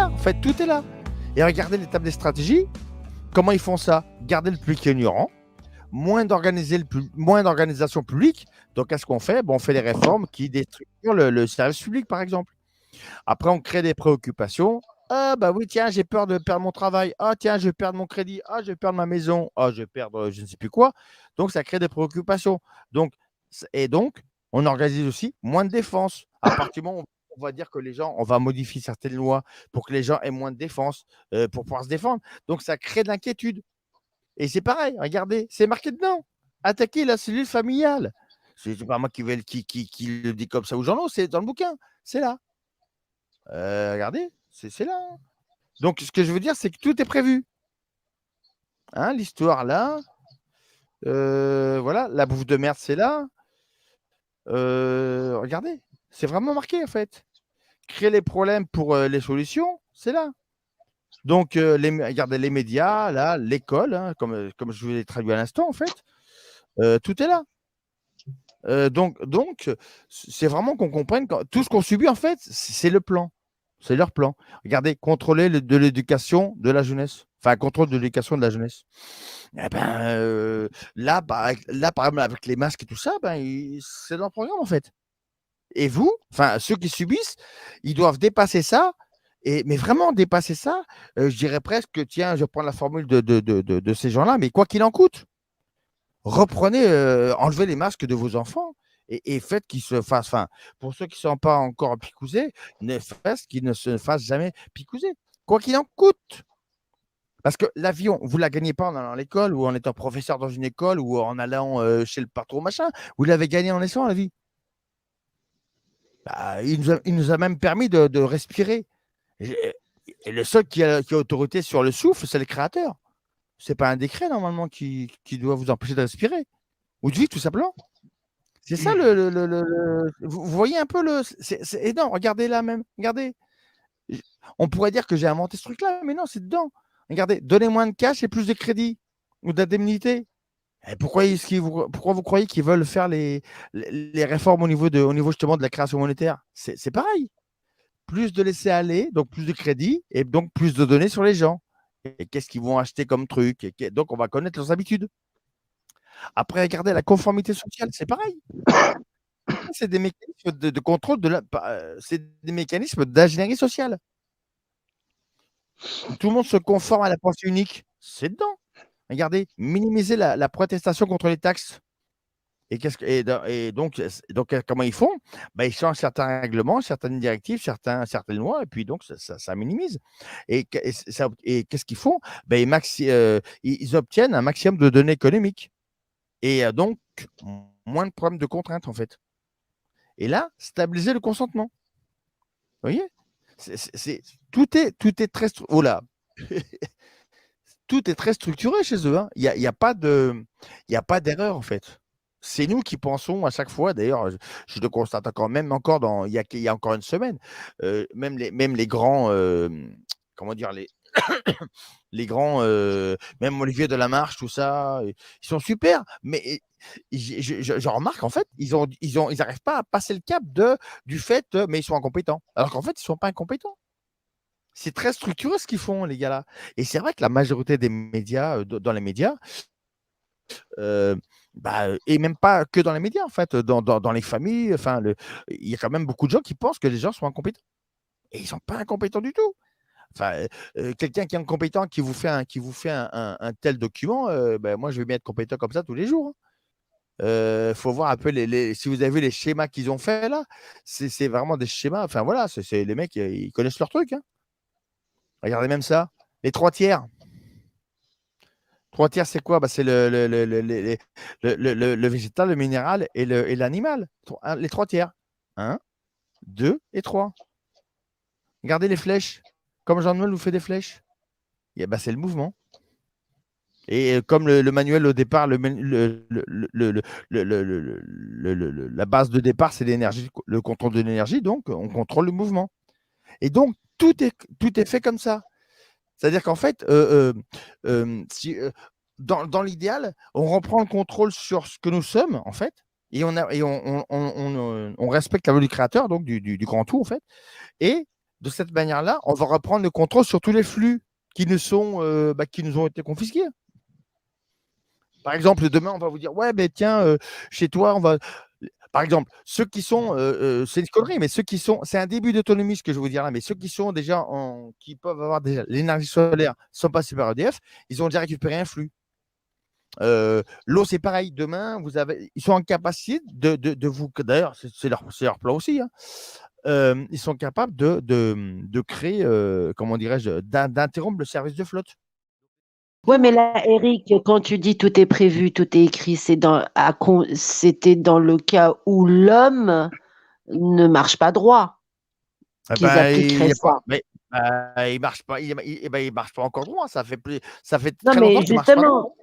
là, en fait, tout est là. Et regardez l'étape des stratégies. Comment ils font ça? Garder le public ignorant, moins d'organisation publique. Donc, qu'est-ce qu'on fait? On fait des réformes qui déstructurent le service public, par exemple. Après, on crée des préoccupations. Ah, bah oui, tiens, j'ai peur de perdre mon travail. Ah, tiens, je vais perdre mon crédit. Ah, je vais perdre ma maison. Ah, je vais perdre je ne sais plus quoi. Donc, ça crée des préoccupations. Donc, donc, on organise aussi moins de défense. À partir du moment où on va dire que les gens, on va modifier certaines lois pour que les gens aient moins de défense, pour pouvoir se défendre. Donc, ça crée de l'inquiétude. Et c'est pareil, regardez, c'est marqué dedans. Attaquer la cellule familiale. C'est pas moi qui le dis comme ça aux journaux, c'est dans le bouquin. C'est là. Regardez, c'est là. Hein. Donc, ce que je veux dire, c'est que tout est prévu. Hein, l'histoire là. Voilà, la bouffe de merde, c'est là. Regardez, c'est vraiment marqué en fait. Créer les problèmes pour les solutions, c'est là. Donc, regardez les médias, là, l'école, hein, comme je vous l'ai traduit à l'instant, en fait, tout est là. Donc, c'est vraiment qu'on comprenne que tout ce qu'on subit, en fait, c'est le plan. C'est leur plan. Regardez, contrôler de l'éducation de la jeunesse. Enfin, contrôle de l'éducation de la jeunesse. Eh ben, là, par exemple, avec les masques et tout ça, c'est dans le programme, en fait. Et vous, enfin, ceux qui subissent, ils doivent dépasser ça. Mais vraiment dépasser ça, je dirais presque, tiens, je prends la formule de ces gens-là, mais quoi qu'il en coûte, reprenez, enlevez les masques de vos enfants et faites qu'ils se fassent, enfin, pour ceux qui ne sont pas encore picousés, qu'ils ne se fassent jamais picouser, quoi qu'il en coûte. Parce que l'avion, vous ne la gagnez pas en allant à l'école ou en étant professeur dans une école ou en allant chez le patron, machin. Vous l'avez gagné en naissant, la vie. Il nous a même permis de respirer. Et le seul qui a autorité sur le souffle, c'est le créateur. Ce n'est pas un décret, normalement, qui doit vous empêcher de respirer. Ou de vivre, tout simplement. C'est ça vous voyez un peu c'est énorme. Regardez là même. Regardez. On pourrait dire que j'ai inventé ce truc-là, mais non, c'est dedans. Regardez, donnez moins de cash et plus de crédit ou d'indemnité. Et pourquoi vous croyez qu'ils veulent faire les réformes au niveau justement de la création monétaire? C'est pareil. Plus de laisser aller, donc plus de crédit et donc plus de données sur les gens. Et qu'est-ce qu'ils vont acheter comme truc? Donc, on va connaître leurs habitudes. Après, regardez la conformité sociale, c'est pareil. C'est des mécanismes de contrôle c'est des mécanismes d'ingénierie sociale. Tout le monde se conforme à la pensée unique. C'est dedans. Regardez, minimiser la protestation contre les taxes. Et donc, comment ils font? Ils changent certains règlements, certaines directives, certaines lois, et puis donc ça minimise. Et qu'est-ce qu'ils font? Ils obtiennent un maximum de données économiques. Et donc, moins de problèmes de contraintes, en fait. Et là, stabiliser le consentement. Vous voyez? Tout est très oh là. Tout est très structuré chez eux. Hein. Il y a pas d'erreur, en fait. C'est nous qui pensons à chaque fois, d'ailleurs, je le constate encore il y a encore une semaine, même les grands, comment dire, les grands, même Olivier Delamarche, tout ça, ils sont super, mais je remarque, en fait, ils n'arrivent pas à passer le cap du fait, mais ils sont incompétents. Alors qu'en fait, ils ne sont pas incompétents. C'est très structuré ce qu'ils font, les gars-là. Et c'est vrai que la majorité des médias, dans les médias, et même pas que dans les médias, en fait, dans les familles, enfin, il y a quand même beaucoup de gens qui pensent que les gens sont incompétents. Et ils ne sont pas incompétents du tout. Enfin, quelqu'un qui est incompétent, qui vous fait un tel document, moi, je vais bien être compétent comme ça tous les jours. Il faut voir un peu si vous avez vu les schémas qu'ils ont fait là, c'est vraiment des schémas. Enfin, voilà, c'est les mecs, ils connaissent leur truc. Hein. Regardez même ça. Les 3/3. 3/3, c'est quoi? C'est le végétal, le minéral et l'animal. Les 3/3. 1, 2 et 3. Regardez les flèches. Comme Jean-Noël vous fait des flèches. C'est le mouvement. Et comme le manuel au départ, la base de départ, c'est l'énergie, le contrôle de l'énergie, donc on contrôle le mouvement. Et donc, tout est fait comme ça. C'est-à-dire qu'en fait, dans l'idéal, on reprend le contrôle sur ce que nous sommes, en fait, et on respecte la loi du créateur, donc du grand tout, en fait. Et de cette manière-là, on va reprendre le contrôle sur tous les flux qui nous ont été confisqués. Par exemple, demain, on va vous dire, ouais, mais tiens, chez toi, on va. Par exemple, ceux qui sont, c'est une connerie, mais ceux qui sont, c'est un début d'autonomie ce que je vais vous dire là, mais ceux qui sont déjà qui peuvent avoir déjà l'énergie solaire, sont passés par EDF, ils ont déjà récupéré un flux. L'eau, c'est pareil. Demain, ils sont en capacité de vous. D'ailleurs, c'est leur plan aussi. Hein. Ils sont capables de créer, comment dirais-je, d'interrompre le service de flotte. Ouais, mais là, Eric, quand tu dis tout est prévu, tout est écrit, c'était dans le cas où l'homme ne marche pas droit Eh qu'ils ben, appliqueraient ça. il marche pas. Il marche pas encore droit. Ça fait Non, très longtemps mais qu'il marche pas droit. justement,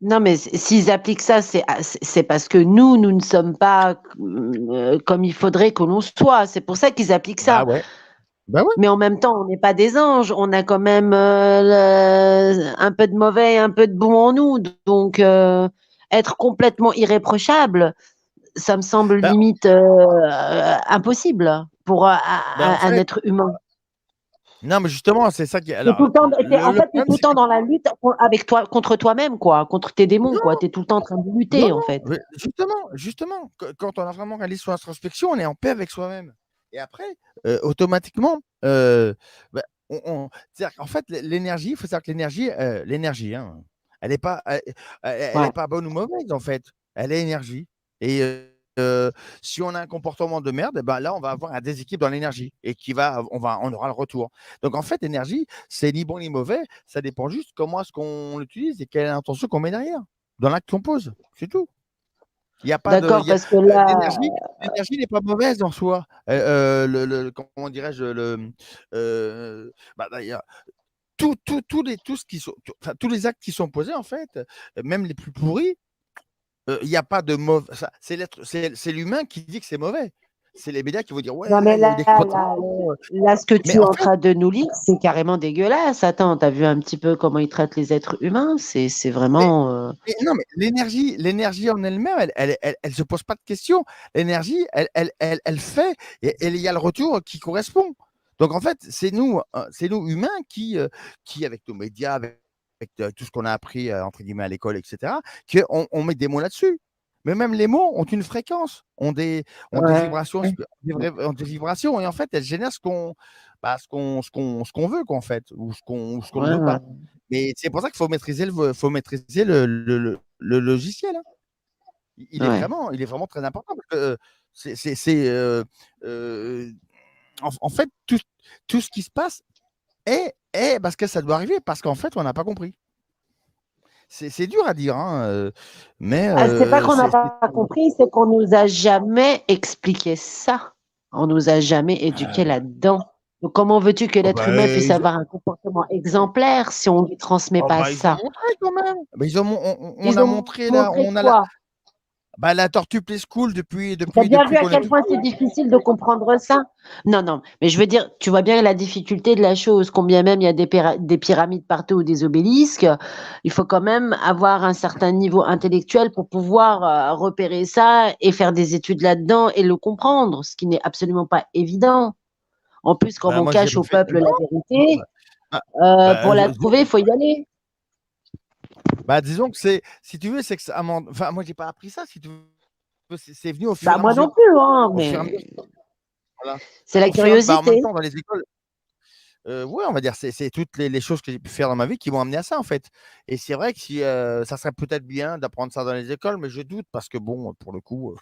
non, mais s'ils appliquent ça, c'est parce que nous ne sommes pas comme il faudrait que l'on soit. C'est pour ça qu'ils appliquent Bah ça. ouais. Bah ouais. Mais en même temps, on n'est pas des anges. On a quand même un peu de mauvais et un peu de bon en nous. Donc, être complètement irréprochable, ça me semble Bah, limite impossible pour en un fait, être humain. non, mais justement, c'est ça qui. T'es tout Alors, le temps, en le fait, tu es problème, tout le c'est temps que dans la lutte avec toi, contre toi-même, quoi, contre tes démons, quoi. non, Tu es tout le temps en train de non, lutter, en non. fait. Mais justement, quand on a vraiment réalisé son introspection, on est en paix avec soi-même. Et après, automatiquement, c'est-à-dire qu'en fait, l'énergie, il faut savoir que l'énergie, hein, elle est Ouais. pas bonne ou mauvaise, en fait. Elle est énergie. Et si on a un comportement de merde, eh ben là, on va avoir un déséquilibre dans l'énergie et on aura le retour. Donc, en fait, l'énergie, c'est ni bon ni mauvais. Ça dépend juste comment est-ce qu'on l'utilise et quelle est l'intention qu'on met derrière, dans l'acte qu'on pose. C'est tout. Il y a pas de, D'accord, il y a, parce que là, l'énergie n'est pas mauvaise en soi. Comment dirais-je, d'ailleurs, tous les actes qui sont posés, en fait, même les plus pourris, il n'y a pas de mauvais. C'est l'humain qui dit que c'est mauvais. C'est les médias qui vont dire, non, ouais, mais là, il y a eu là, des là, contaminations. là, ce que tu Mais es en en fait, train de nous lire, c'est carrément dégueulasse. Attends, t'as vu un petit peu comment ils traitent les êtres humains? C'est mais, vraiment. non, mais l'énergie en elle-même, elle se pose pas de questions. L'énergie, elle fait, et il y a le retour qui correspond. Donc en fait, c'est nous humains qui avec nos médias, avec tout ce qu'on a appris entre guillemets à l'école, etc., on met des mots là-dessus. Mais même les mots ont une fréquence, ont des Ouais. vibrations, ont des vibrations, et en fait, elles génèrent ce qu'on veut, quoi, en fait, ou ce qu'on ne Ouais, veut ouais. pas. Mais c'est pour ça qu'il faut maîtriser le logiciel. Hein. Ouais. Il est vraiment très important parce que c'est en fait tout ce qui se passe est parce que ça doit arriver parce qu'en fait on n'a pas compris. C'est dur à dire, hein, mais Ah, c'est pas qu'on n'a pas compris, c'est qu'on nous a jamais expliqué ça. On nous a jamais éduqué là-dedans. Donc, comment veux-tu que oh l'être humain bah, puisse avoir un comportement exemplaire si on ne lui transmet pas ils ont ça? montré quand même. Bah, on Ils a ont montré là, montré on a quoi? la tortue play school depuis Tu as depuis bien depuis vu à qu'on est quel tout point petit. c'est difficile de comprendre ça? Non, non, mais je veux dire, tu vois bien la difficulté de la chose, combien même il y a des pyramides partout ou des obélisques, il faut quand même avoir un certain niveau intellectuel pour pouvoir repérer ça et faire des études là-dedans et le comprendre, ce qui n'est absolument pas évident. En plus, quand Bah, on moi j'ai cache pas au fait peuple la non, non, vérité, bah, bah, pour la trouver, il faut y aller. disons que si tu veux, c'est que enfin, moi, j'ai pas appris ça, si tu veux, c'est venu au fur Bah et à moi non mesure. plus, hein, Au fur et à mesure, mais voilà. c'est la Au fur et à en même curiosité. temps, dans les écoles, ouais, on va dire, c'est toutes les choses que j'ai pu faire dans ma vie qui m'ont amené à ça, en fait. Et c'est vrai que si, ça serait peut-être bien d'apprendre ça dans les écoles, mais je doute parce que bon, pour le coup,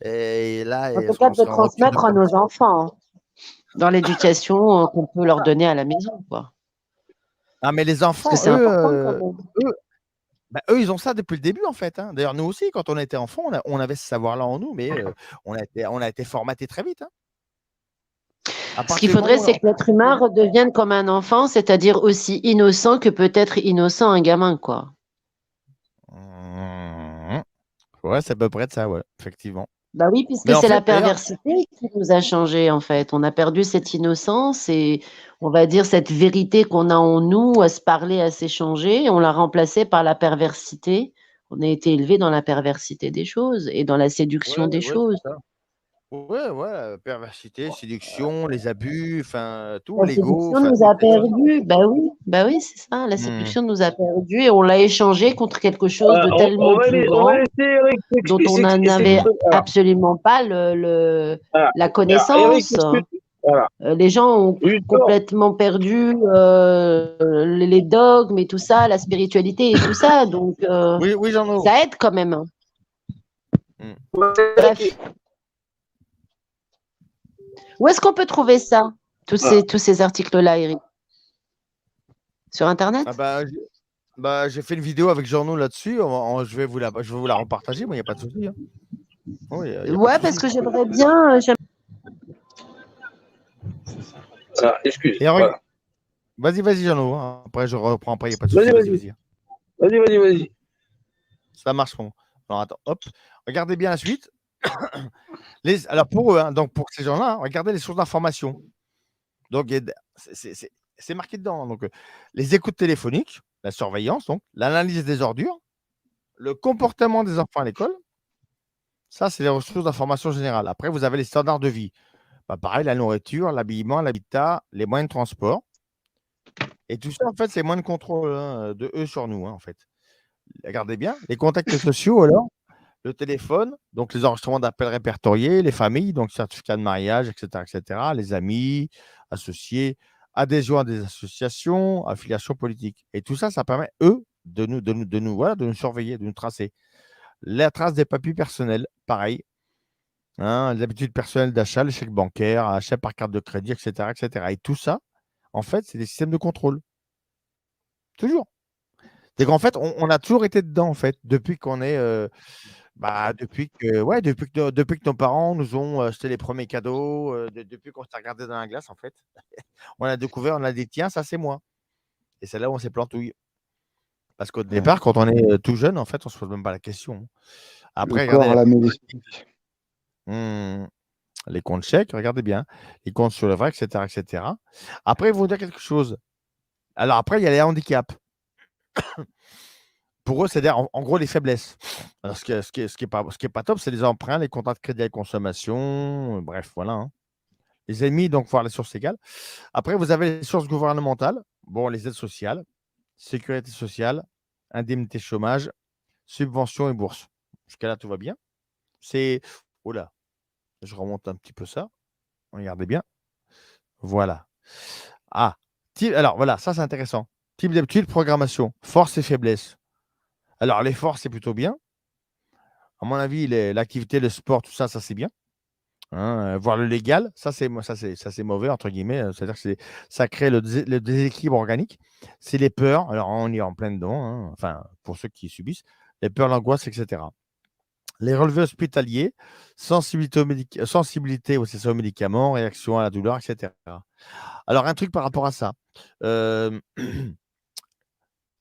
et là, En tout cas, on de serait en rupture de transmettre à confiance. nos enfants, hein, dans l'éducation qu'on peut leur donner à la maison, quoi. Ah, mais les Parce que enfants, c'est important quand même. eux, ils ont ça depuis le début, en fait, hein. D'ailleurs, nous aussi, quand on était enfant, on avait ce savoir-là en nous, mais on a été formatés très vite, hein. À Ce qu'il partir du faudrait, moment c'est où que l'être humain redevienne comme un enfant, c'est-à-dire aussi innocent que peut être innocent un gamin, quoi. Mmh. Ouais, c'est à peu près de ça, ouais, effectivement. Bah oui, Mais puisque en c'est la fait, d'ailleurs, perversité qui nous a changé, en fait. On a perdu cette innocence et, on va dire, cette vérité qu'on a en nous à se parler, à s'échanger. On l'a remplacée par la perversité. On a été élevé dans la perversité des choses et dans la ouais, séduction des ouais, choses. c'est ça. Ouais, perversité, séduction, les abus, enfin, tout, La l'ego, séduction enfin, nous toutes a ces choses. perdus. Bah oui, c'est ça. La Hmm. séduction nous a perdus et on l'a échangé contre quelque chose de On tellement va, plus on va grand laisser Eric dont on n'en avait Hmm. voilà, absolument pas voilà. la Alors, Eric, connaissance. voilà. Les gens ont Justement, complètement perdu les dogmes et tout ça, la spiritualité et tout ça. Donc, Oui, Jean-No. ça aide quand même, hein. Hmm. Bref, où est-ce qu'on peut trouver ça, voilà. tous ces articles-là, Eric? Sur Ah Internet? j'ai fait une vidéo avec Jean-No là-dessus. Je vais vous la repartager, moi, il n'y a pas de souci, hein. Oui, il n'y a pas de Ouais, parce souci. que j'aimerais bien. Voilà, excuse. Et Voilà. vas-y, Jean-No, hein. Après, je reprends après, il n'y a pas de Vas-y, souci. Vas-y, vas-y. vas-y. Vas-y. Ça marche, bon. Alors, attends, hop. Regardez bien la suite. Alors, pour eux, hein, donc pour ces gens-là, hein, regardez les sources d'information. Donc, c'est marqué dedans. Donc, les écoutes téléphoniques, la surveillance, donc, l'analyse des ordures, le comportement des enfants à l'école. Ça, c'est les ressources d'information générales. Après, vous avez les standards de vie. Bah, pareil, la nourriture, l'habillement, l'habitat, les moyens de transport. Et tout ça, en fait, c'est moins de contrôle, hein, de eux sur nous, hein, en fait. Regardez bien. Les contacts sociaux, alors, le téléphone, donc les enregistrements d'appels répertoriés, les familles, donc certificat de mariage, etc., les amis, associés, adhésion à des associations, affiliation politique. Et tout ça, ça permet, eux, voilà, de nous surveiller, de nous tracer. La trace des papiers personnels, pareil, hein, les habitudes personnelles d'achat, les chèques bancaires, achat par carte de crédit, etc. Et tout ça, en fait, c'est des systèmes de contrôle. Toujours. C'est qu'en fait, on a toujours été dedans, en fait, depuis qu'on est. Depuis que nos parents nous ont acheté les premiers cadeaux, depuis qu'on s'est regardé dans la glace, en fait, on a découvert, on a dit, tiens, ça, c'est moi. Et c'est là où on s'est plantouillé. Parce qu'au départ, quand on est tout jeune, en fait, on ne se pose même pas la question. Le Après, regardez corps à la médiatique. Mmh, les comptes chèques, regardez bien. Les comptes sur le vrai, etc. Après, ils vont dire quelque chose. Alors après, il y a les handicaps. Pour eux, c'est-à-dire, en gros, les faiblesses. Alors, ce qui est pas top, c'est les emprunts, les contrats de crédit à consommation. Bref, voilà, hein. Les ennemis, donc, voir les sources égales. Après, vous avez les sources gouvernementales. Bon, les aides sociales, sécurité sociale, indemnité chômage, subventions et bourses. Jusqu'à là, tout va bien. C'est. Oh là, je remonte un petit peu ça. Regardez bien. Voilà. Ah, alors voilà, ça c'est intéressant. Type d'habitude, programmation, force et faiblesse. Alors, les forces, c'est plutôt bien. À mon avis, l'activité, le sport, tout ça, ça c'est bien. Hein, voir le légal, ça c'est mauvais, entre guillemets. C'est-à-dire que ça crée le déséquilibre organique. C'est les peurs. Alors, on y est en plein dedans. Hein, enfin, pour ceux qui subissent, les peurs, l'angoisse, etc. Les relevés hospitaliers, sensibilité aux médicaments, réaction à la douleur, etc. Alors, un truc par rapport à ça.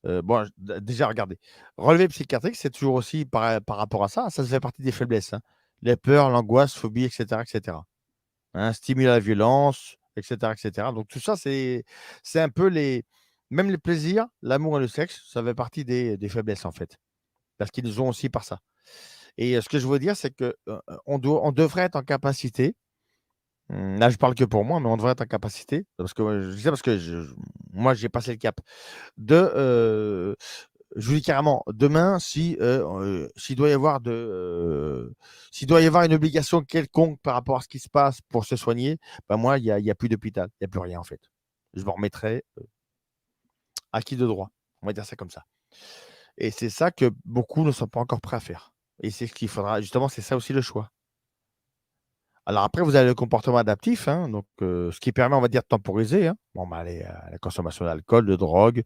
Euh, bon, déjà, regardez. Relevé psychiatrique, c'est toujours aussi par rapport à ça. Ça fait partie des faiblesses, hein. Les peurs, l'angoisse, phobie, etc. Hein, stimuler la violence, etc. Donc, tout ça, c'est un peu même les plaisirs, l'amour et le sexe, ça fait partie des faiblesses, en fait. Parce qu'ils nous ont aussi par ça. Et ce que je veux dire, c'est qu'on on devrait être en capacité. Là, je parle que pour moi, mais on devrait être en capacité, parce que je dis ça parce que moi, j'ai passé le cap de. Je vous dis carrément, demain, s'il doit y avoir une obligation quelconque par rapport à ce qui se passe pour se soigner, ben moi, il y a plus d'hôpital, il y a plus rien en fait. Je me remettrai acquis de droit. On va dire ça comme ça. Et c'est ça que beaucoup ne sont pas encore prêts à faire. Et c'est ce qu'il faudra, justement, c'est ça aussi le choix. Alors après, vous avez le comportement adaptif, hein, donc ce qui permet, on va dire, de temporiser, hein. Bon, ben, la consommation d'alcool, de drogue,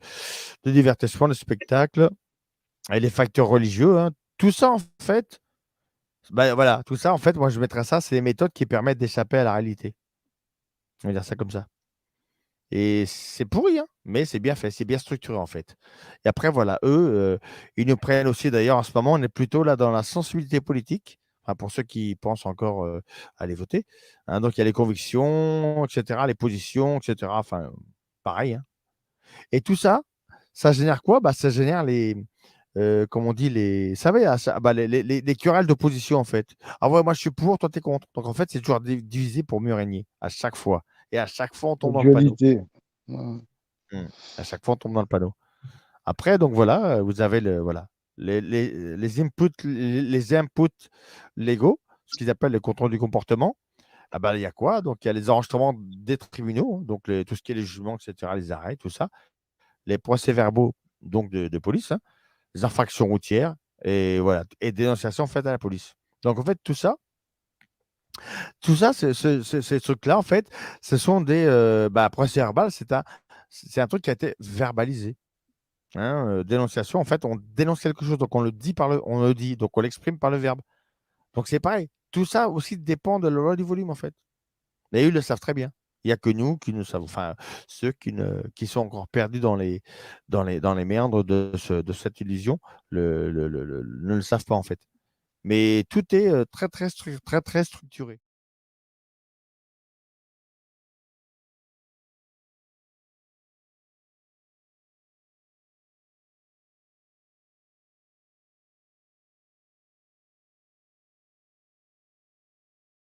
de divertissement, de spectacle, et les facteurs religieux, hein. Tout ça, en fait, ben, voilà, tout ça, en fait, moi, je mettrais ça, c'est les méthodes qui permettent d'échapper à la réalité. On va dire ça comme ça. Et c'est pourri, hein, mais c'est bien fait, c'est bien structuré, en fait. Et après, voilà, eux, ils nous prennent aussi, d'ailleurs, en ce moment, on est plutôt là dans la sensibilité politique. Enfin, pour ceux qui pensent encore aller voter, hein. Donc, il y a les convictions, etc., les positions, etc. Enfin, pareil, hein. Et tout ça, ça génère quoi? Bah, ça génère comme on dit, vous savez, les querelles d'opposition, en fait. Ah ouais, moi je suis pour, toi tu es contre. Donc en fait, c'est toujours divisé pour mieux régner, à chaque fois. Et à chaque fois, on tombe dans le panneau. Dualité. Ouais. À chaque fois, on tombe dans le panneau. Après, donc voilà, vous avez voilà, les inputs légaux, ce qu'ils appellent le contrôle du comportement. Ah ben, il y a quoi? Donc, il y a les enregistrements des tribunaux, donc tout ce qui est les jugements, etc., les arrêts, tout ça. Les procès-verbaux donc de police, hein, les infractions routières, et voilà, et dénonciations faites à la police. Donc, en fait, tout ça, ces trucs-là, en fait, ce sont des procès-verbal, c'est un truc qui a été verbalisé. Hein, dénonciation, en fait, on dénonce quelque chose, donc on le dit donc on l'exprime par le verbe. Donc c'est pareil. Tout ça aussi dépend de la loi du volume, en fait. Mais eux, ils le savent très bien. Il n'y a que nous qui ne savons, enfin, ceux qui sont encore perdus dans les méandres de cette illusion, ne le savent pas, en fait. Mais tout est très, très, très, très structuré.